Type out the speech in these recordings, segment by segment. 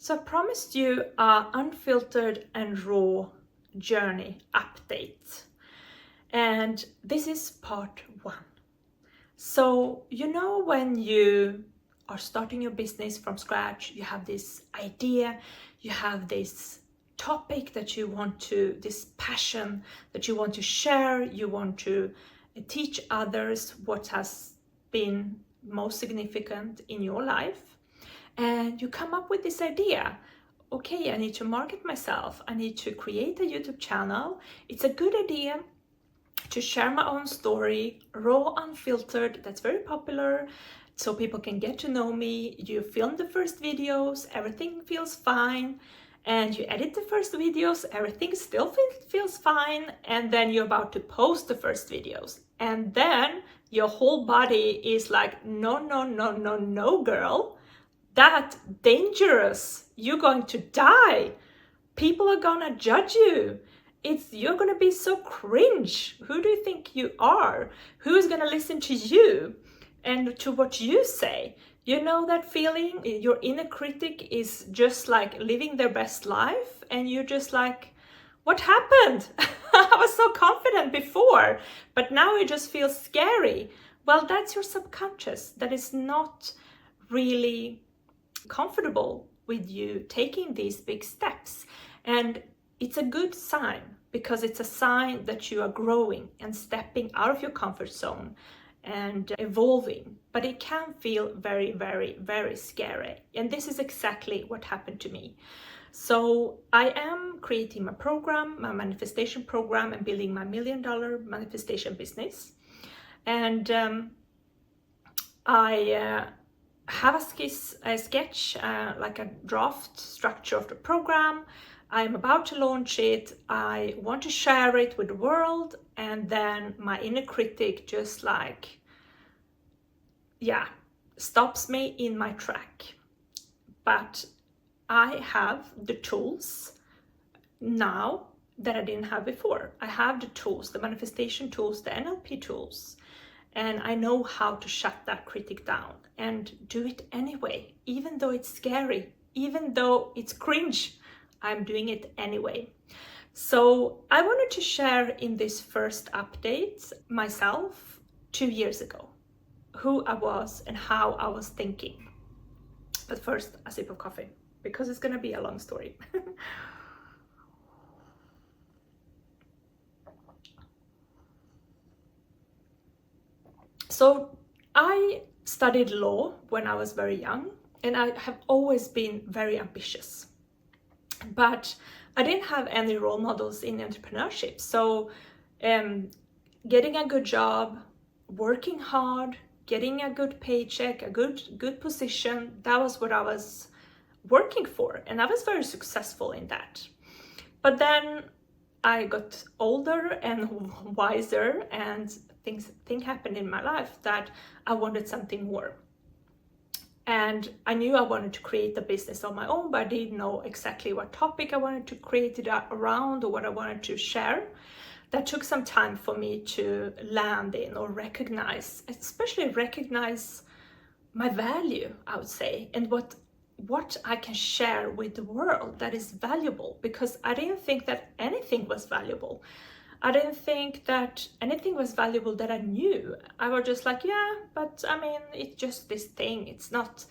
So I promised you a unfiltered and raw journey update. And this is part 1. So, when you are starting your business from scratch, you have this idea, you have this topic that you want to, this passion that you want to share, you want to teach others what has been most significant in your life. And you come up with this idea. Okay, I need to market myself. I need to create a YouTube channel. It's a good idea to share my own story, raw, unfiltered. That's very popular, so people can get to know me. You film the first videos, everything feels fine. And you edit the first videos, everything still feels fine. And then you're about to post the first videos. And then your whole body is like, no, no, no, no, no, girl. That's dangerous. You're going to die. People are gonna judge you. You're gonna be so cringe. Who do you think you are? Who's gonna listen to you and to what you say? You know that feeling? Your inner critic is just like living their best life, and you're just like, what happened? I was so confident before, but now it just feels scary. Well, that's your subconscious that is not really comfortable with you taking these big steps. And it's a good sign, because it's a sign that you are growing and stepping out of your comfort zone and evolving. But it can feel very, very, very scary. And this is exactly what happened to me. So I am creating my program, my manifestation program, and building my $1 million manifestation business. And I have a sketch, like a draft structure of the program. I'm about to launch it. I want to share it with the world. And then my inner critic just stops me in my track. But I have the tools now that I didn't have before. I have the tools, the manifestation tools, the NLP tools. And I know how to shut that critic down and do it anyway, even though it's scary, even though it's cringe. I'm doing it anyway. So I wanted to share in this first update myself 2 years ago, who I was and how I was thinking. But first, a sip of coffee, because it's gonna be a long story. So I studied law when I was very young, and I have always been very ambitious. But I didn't have any role models in entrepreneurship. So getting a good job, working hard, getting a good paycheck, a good position, that was what I was working for. And I was very successful in that. But then I got older and wiser, and things happened in my life that I wanted something more. And I knew I wanted to create a business on my own, but I didn't know exactly what topic I wanted to create it around or what I wanted to share. That took some time for me to land in or recognize, especially recognize my value, I would say, and what I can share with the world that is valuable, because I didn't think that anything was valuable. I didn't think that anything was valuable that I knew. I was just like, yeah, but I mean, it's just this thing. It's not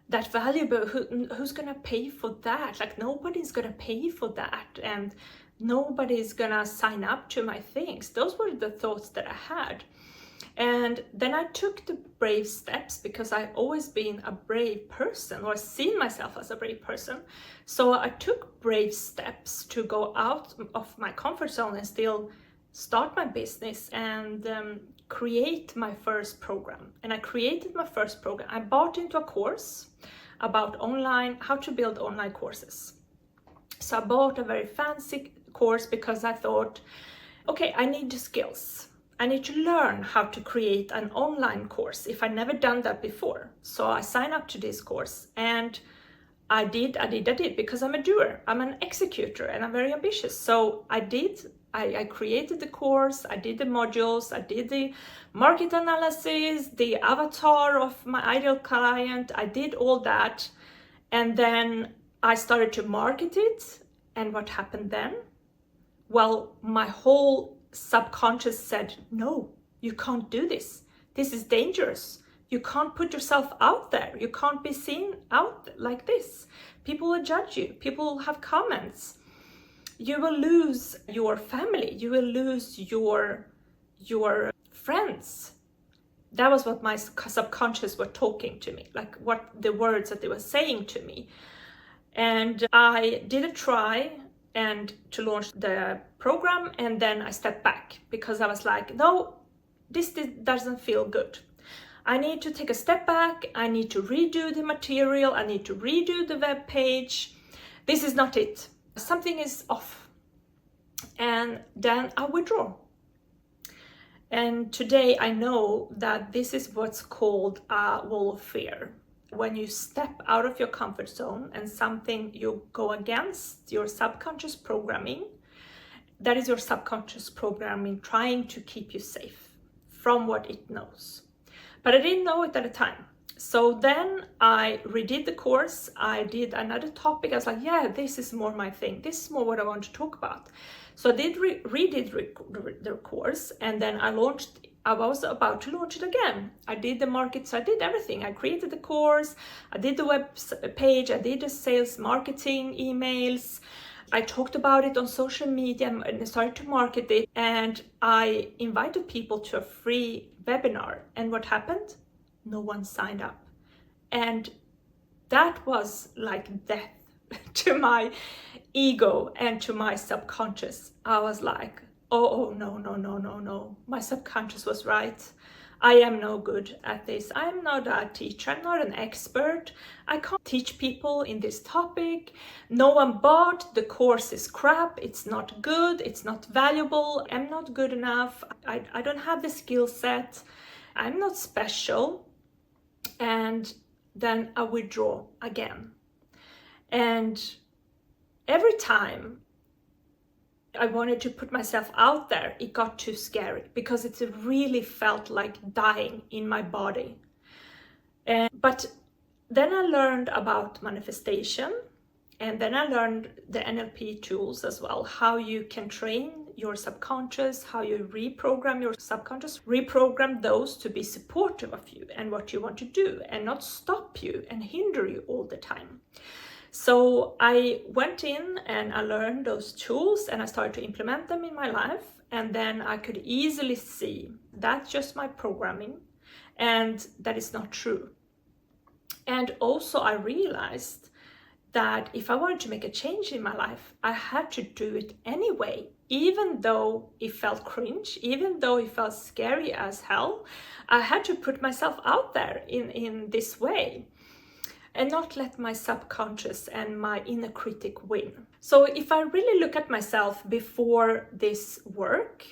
that valuable. Who's gonna pay for that? Like, nobody's gonna pay for that, and nobody's gonna sign up to my things. Those were the thoughts that I had. And then I took the brave steps, because I've always been a brave person, or seen myself as a brave person. So I took brave steps to go out of my comfort zone and still start my business and create my first program. And I created my first program. I bought into a course about how to build online courses. So I bought a very fancy course because I thought, okay, I need the skills. I need to learn how to create an online course if I've never done that before. So I signed up to this course, and I did because I'm a doer, I'm an executor, and I'm very ambitious. So I created the course, I did the modules, I did the market analysis, the avatar of my ideal client, I did all that. And then I started to market it, and what happened then? Well, my whole subconscious said, no, you can't do this. This is dangerous. You can't put yourself out there. You can't be seen out like this. People will judge you. People will have comments. You will lose your family. You will lose your friends. That was what my subconscious were talking to me, like what the words that they were saying to me. And I did a try and to launch the program, and then I stepped back because I was like, no, this doesn't feel good. I need to take a step back. I need to redo the material. I need to redo the web page. This is not it. Something is off. And then I withdraw. And today I know that this is what's called a wall of fear. When you step out of your comfort zone and something you go against your subconscious programming, that is your subconscious programming trying to keep you safe from what it knows. But I didn't know it at the time. So then I redid the course. I did another topic. I was like, yeah, this is more my thing. This is more what I want to talk about. So I did redid the course, and then I was about to launch it again. I did the market, so I did everything. I created the course, I did the web page, I did the sales marketing emails. I talked about it on social media and started to market it. And I invited people to a free webinar. And what happened? No one signed up. And that was like death to my ego and to my subconscious. I was like, oh, no. My subconscious was right. I am no good at this. I'm not a teacher. I'm not an expert. I can't teach people in this topic. No one bought. The course is crap. It's not good. It's not valuable. I'm not good enough. I don't have the skill set. I'm not special. And then I withdraw again. And every time I wanted to put myself out there, it got too scary because it really felt like dying in my body. But then I learned about manifestation, and then I learned the NLP tools as well, how you can train your subconscious, how you reprogram your subconscious, reprogram those to be supportive of you and what you want to do and not stop you and hinder you all the time. So I went in and I learned those tools and I started to implement them in my life. And then I could easily see that's just my programming and that is not true. And also I realized that if I wanted to make a change in my life, I had to do it anyway, even though it felt cringe, even though it felt scary as hell. I had to put myself out there in this way. And not let my subconscious and my inner critic win. So if I really look at myself before this work,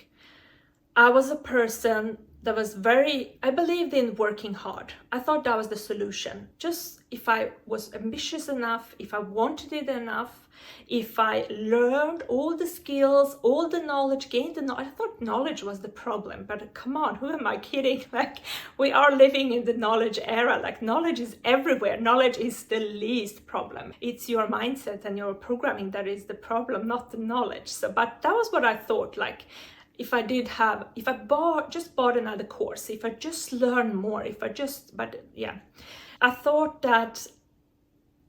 I was a person that was I believed in working hard. I thought that was the solution. Just if I was ambitious enough, if I wanted it enough, if I learned all the skills, all the knowledge, gained the knowledge. I thought knowledge was the problem, but come on, who am I kidding? Like, we are living in the knowledge era. Like, knowledge is everywhere. Knowledge is the least problem. It's your mindset and your programming that is the problem, not the knowledge. So, but that was what I thought. Like, if I just bought another course, if I just learn more, I thought that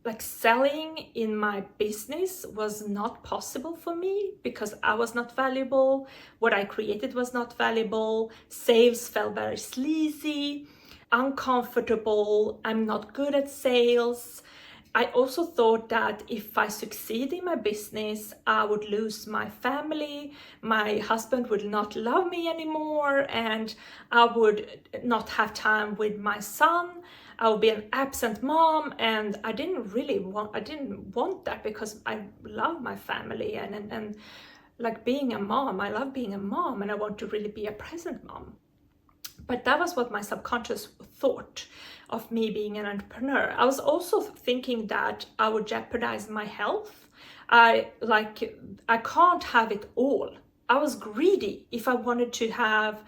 like selling in my business was not possible for me because I was not valuable. What I created was not valuable. Sales felt very sleazy, uncomfortable. I'm not good at sales. I also thought that if I succeed in my business, I would lose my family, my husband would not love me anymore, and I would not have time with my son. I would be an absent mom, and I didn't want that because I love my family and like being a mom. I love being a mom and I want to really be a present mom. But that was what my subconscious thought of me being an entrepreneur. I was also thinking that I would jeopardize my health. I can't have it all. I was greedy if I wanted to have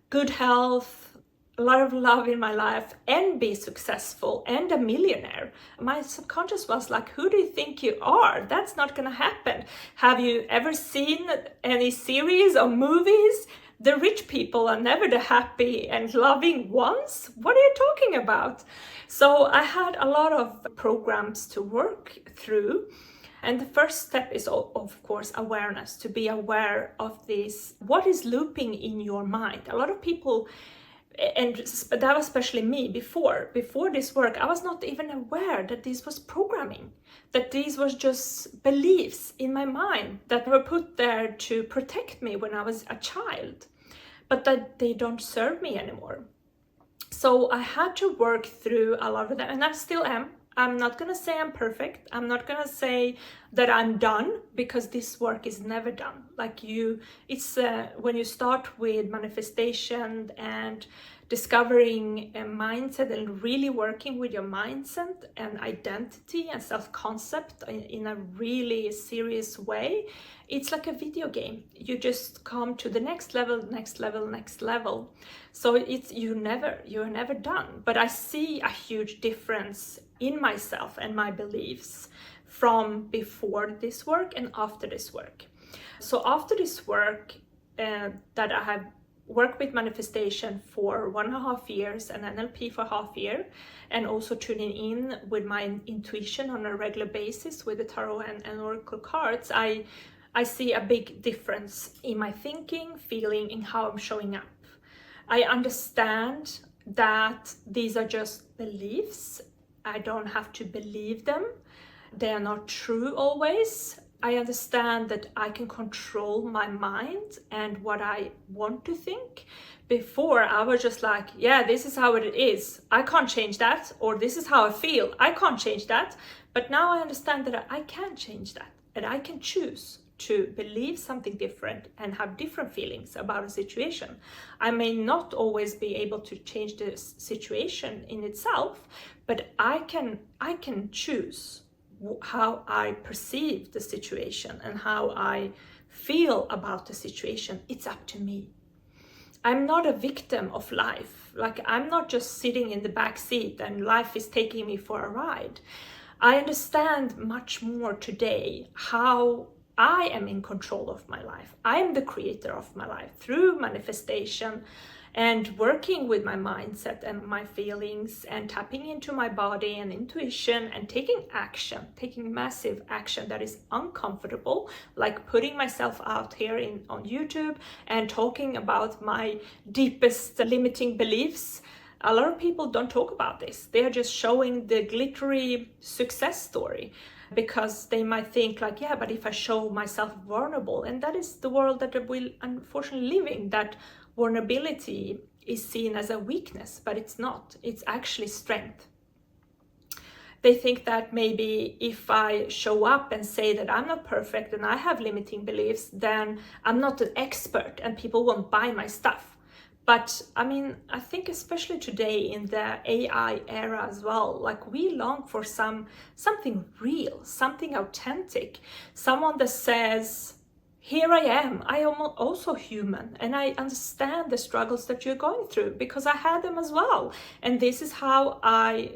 good health, a lot of love in my life and be successful and a millionaire. My subconscious was like, who do you think you are? That's not gonna happen. Have you ever seen any series or movies? The rich people are never the happy and loving ones. What are you talking about? So I had a lot of programs to work through. And the first step is, of course, awareness, to be aware of this, what is looping in your mind. A lot of people, and that was especially me before this work, I was not even aware that this was programming, that these was just beliefs in my mind that were put there to protect me when I was a child, but that they don't serve me anymore. So I had to work through a lot of that, and I still am. I'm not gonna say I'm perfect. I'm not gonna say that I'm done, because this work is never done. It's when you start with manifestation and discovering a mindset and really working with your mindset and identity and self-concept in a really serious way, it's like a video game. You just come to the next level, next level, next level. So you're never done. But I see a huge difference in myself and my beliefs from before this work and after this work. So after this work, that I have worked with manifestation for 1.5 years and NLP for half year, and also tuning in with my intuition on a regular basis with the tarot and oracle cards, I see a big difference in my thinking, feeling, and how I'm showing up. I understand that these are just beliefs. I don't have to believe them. They are not true always. I understand that I can control my mind and what I want to think. Before, I was just like, yeah, this is how it is. I can't change that. Or this is how I feel. I can't change that. But now I understand that I can change that. And I can choose to believe something different and have different feelings about a situation. I may not always be able to change the situation in itself, but I can choose how I perceive the situation and how I feel about the situation. It's up to me. I'm not a victim of life. I'm not just sitting in the back seat and life is taking me for a ride. I understand much more today how I am in control of my life. I am the creator of my life through manifestation and working with my mindset and my feelings and tapping into my body and intuition and taking action, taking massive action that is uncomfortable, like putting myself out here on YouTube and talking about my deepest limiting beliefs. A lot of people don't talk about this. They are just showing the glittery success story, because they might think yeah, but if I show myself vulnerable, and that is the world that we unfortunately live in, that vulnerability is seen as a weakness, but it's not. It's actually strength. They think that maybe if I show up and say that I'm not perfect and I have limiting beliefs, then I'm not an expert and people won't buy my stuff. But I think especially today in the AI era as well, we long for something real, something authentic, someone that says, here I am also human, and I understand the struggles that you're going through because I had them as well. And this is how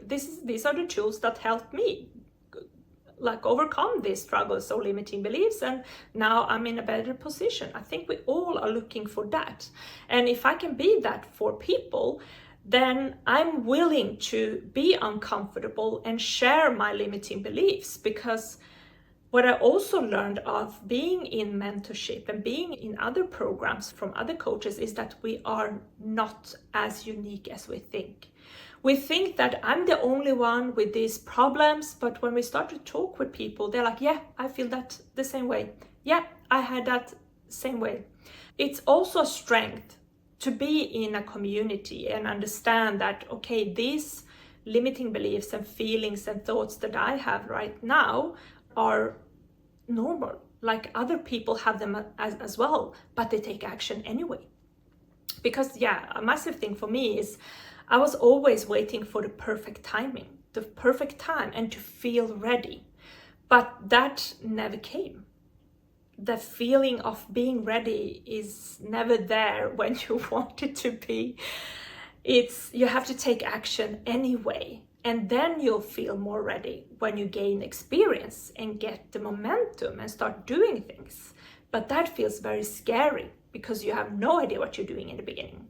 these are the tools that helped me overcome these struggles or limiting beliefs, and now I'm in a better position. I think we all are looking for that. And if I can be that for people, then I'm willing to be uncomfortable and share my limiting beliefs, because what I also learned of being in mentorship and being in other programs from other coaches is that we are not as unique as we think. We think that I'm the only one with these problems, but when we start to talk with people, they're like, yeah, I feel that the same way. Yeah, I had that same way. It's also a strength to be in a community and understand that, okay, these limiting beliefs and feelings and thoughts that I have right now are normal. Other people have them as well, but they take action anyway. Because a massive thing for me is I was always waiting for the perfect timing, the perfect time, and to feel ready. But that never came. The feeling of being ready is never there when you want it to be. It's you have to take action anyway, and then you'll feel more ready when you gain experience and get the momentum and start doing things. But that feels very scary because you have no idea what you're doing in the beginning.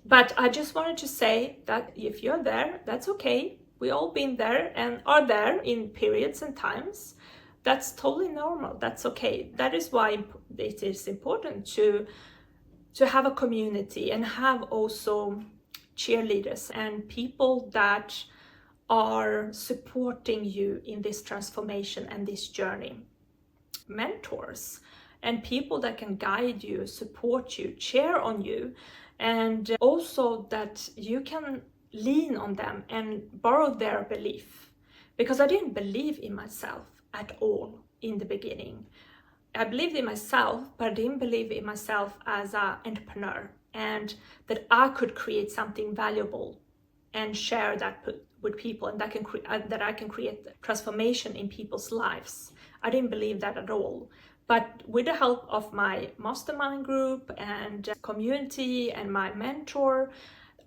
But I just wanted to say that if you're there, that's okay. We all been there and are there in periods and times. That's totally normal. That's okay. That is why it is important to have a community and have also cheerleaders and people that are supporting you in this transformation and this journey. Mentors and people that can guide you, support you, cheer on you, and also that you can lean on them and borrow their belief. Because I didn't believe in myself at all in the beginning. I believed in myself, but I didn't believe in myself as an entrepreneur, and that I could create something valuable and share that with people, and that I can create transformation in people's lives. I didn't believe that at all. But with the help of my mastermind group and community and my mentor,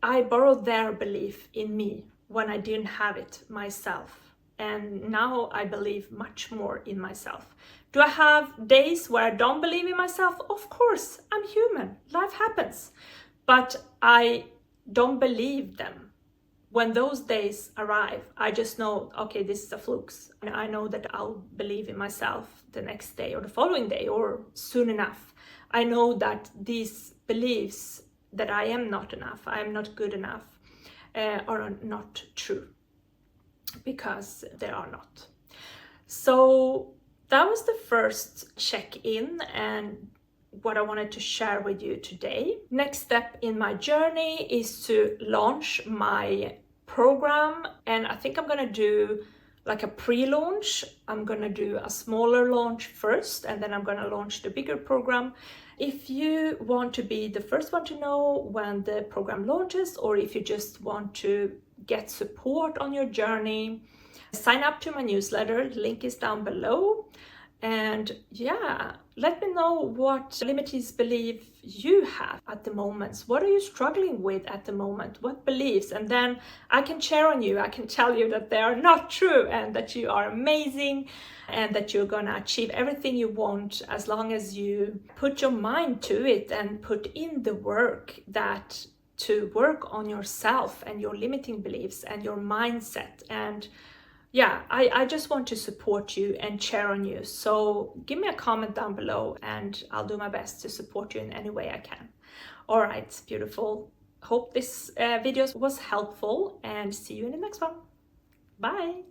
I borrowed their belief in me when I didn't have it myself. And now I believe much more in myself. Do I have days where I don't believe in myself? Of course, I'm human. Life happens. But I don't believe them. When those days arrive, I just know, okay, this is a fluke. And I know that I'll believe in myself the next day or the following day or soon enough. I know that these beliefs that I am not enough, I am not good enough, are not true, because they are not. So that was the first check-in and what I wanted to share with you today. Next step in my journey is to launch my program, and I think I'm gonna do like a pre-launch. I'm gonna do a smaller launch first, and then I'm gonna launch the bigger program. If you want to be the first one to know when the program launches, or if you just want to get support on your journey, sign up to my newsletter. The link is down below. And yeah, let me know what limiting belief you have at the moment. What are you struggling with at the moment? What beliefs? And then I can cheer on you. I can tell you that they are not true and that you are amazing and that you're gonna achieve everything you want as long as you put your mind to it and put in the work to work on yourself and your limiting beliefs and your mindset. And yeah, I just want to support you and cheer on you. So give me a comment down below and I'll do my best to support you in any way I can. All right, beautiful. Hope this video was helpful and see you in the next one. Bye.